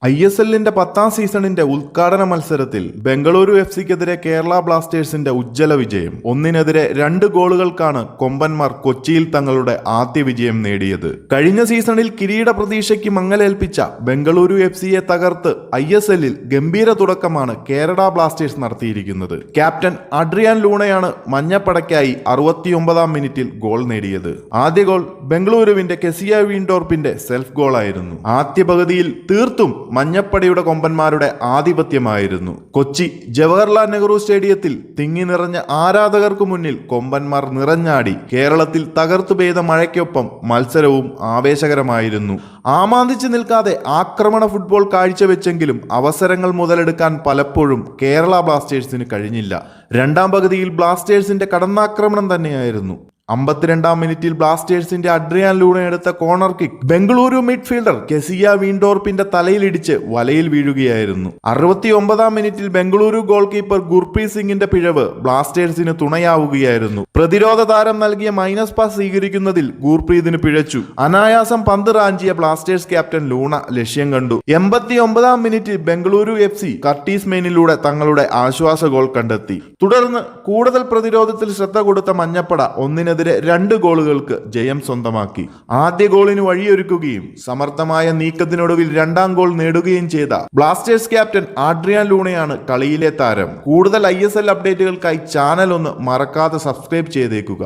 ISLന്റെ 10ാം സീസണിന്റെ ഉദ്ഘാടന മത്സരത്തിൽ ബംഗളൂരു FCക്കെതിരെ കേരള ബ്ലാസ്റ്റേഴ്സിന്റെ ഉജ്ജ്വല വിജയം. 1-നെതിരെ 2 ഗോളുകൾക്കാണ് കൊമ്പന്മാർ കൊച്ചിയിൽ തങ്ങളുടെ ആദ്യ വിജയം നേടിയത്. കഴിഞ്ഞ സീസണിൽ കിരീട പ്രതീക്ഷയ്ക്ക് മങ്ങലേൽപ്പിച്ച ബംഗളൂരു FCയെ തകർത്ത് ISLൽ ഗംഭീര തുടക്കമാണ് കേരള ബ്ലാസ്റ്റേഴ്സ് നടത്തിയിരിക്കുന്നത്. ക്യാപ്റ്റൻ അഡ്രിയാൻ ലൂണയാണ് മഞ്ഞപ്പടയ്ക്കായി 69ാം മിനിറ്റിൽ ഗോൾ നേടിയത്. ആദ്യ ഗോൾ ബംഗളൂരുവിന്റെ കെസിയ വീൻഡോർപ്പിന്റെ സെൽഫ് ഗോളായിരുന്നു. ആദ്യ പകുതിയിൽ തീർത്തും മഞ്ഞപ്പടയുടെ കൊമ്പന്മാരുടെ ആധിപത്യമായിരുന്നു. കൊച്ചി ജവഹർലാൽ നെഹ്റു സ്റ്റേഡിയത്തിൽ തിങ്ങി നിറഞ്ഞ ആരാധകർക്ക് മുന്നിൽ കൊമ്പന്മാർ നിറഞ്ഞാടി. കേരളത്തിൽ തകർത്തു പെയ്ത മഴയ്ക്കൊപ്പം മത്സരവും ആവേശകരമായിരുന്നു. ആമാന്തിച്ചു നിൽക്കാതെ ആക്രമണ ഫുട്ബോൾ കാഴ്ചവെച്ചെങ്കിലും അവസരങ്ങൾ മുതലെടുക്കാൻ പലപ്പോഴും കേരള ബ്ലാസ്റ്റേഴ്സിന് കഴിഞ്ഞില്ല. രണ്ടാം പകുതിയിൽ ബ്ലാസ്റ്റേഴ്സിന്റെ കടന്നാക്രമണം തന്നെയായിരുന്നു. 52ാം മിനിറ്റിൽ ബ്ലാസ്റ്റേഴ്സിന്റെ അഡ്രിയാൻ ലൂണ എടുത്ത corner kick Bengaluru midfielder Kesia വീൻഡോർപ്പിന്റെ തലയിലിടിച്ച് വലയിൽ വീഴുകയായിരുന്നു. 69ാം മിനിറ്റിൽ ബംഗളൂരു ഗോൾ കീപ്പർ ഗുർപ്രീത് സിംഗിന്റെ പിഴവ് ബ്ലാസ്റ്റേഴ്സിന് തുണയാവുകയായിരുന്നു. പ്രതിരോധ താരം നൽകിയ മൈനസ് പാസ് സ്വീകരിക്കുന്നതിൽ ഗുർപ്രീതിന് പിഴച്ചു. അനായാസം പന്ത് റാഞ്ചിയ ബ്ലാസ്റ്റേഴ്സ് ക്യാപ്റ്റൻ ലൂണ ലക്ഷ്യം കണ്ടു. 89ാം മിനിറ്റിൽ ബംഗളൂരു FC കർട്ടീസ് മെയിനിലൂടെ തങ്ങളുടെ ആശ്വാസ ഗോൾ കണ്ടെത്തി. തുടർന്ന് കൂടുതൽ പ്രതിരോധത്തിൽ ശ്രദ്ധ കൊടുത്ത മഞ്ഞപ്പട 1-നെതിരെ 2 ഗോളുകൾക്ക് ജയം സ്വന്തമാക്കി. ആദ്യ ഗോളിന് വഴിയൊരുക്കുകയും സമർത്ഥമായ നീക്കത്തിനൊടുവിൽ 2ാം ഗോൾ നേടുകയും ചെയ്ത ബ്ലാസ്റ്റേഴ്സ് ക്യാപ്റ്റൻ അഡ്രിയാൻ ലൂണയാണ് കളിയിലെ താരം. കൂടുതൽ ISL അപ്ഡേറ്റുകൾക്കായി ചാനൽ ഒന്ന് മറക്കാതെ സബ്സ്ക്രൈബ് ചെയ്തേക്കുക.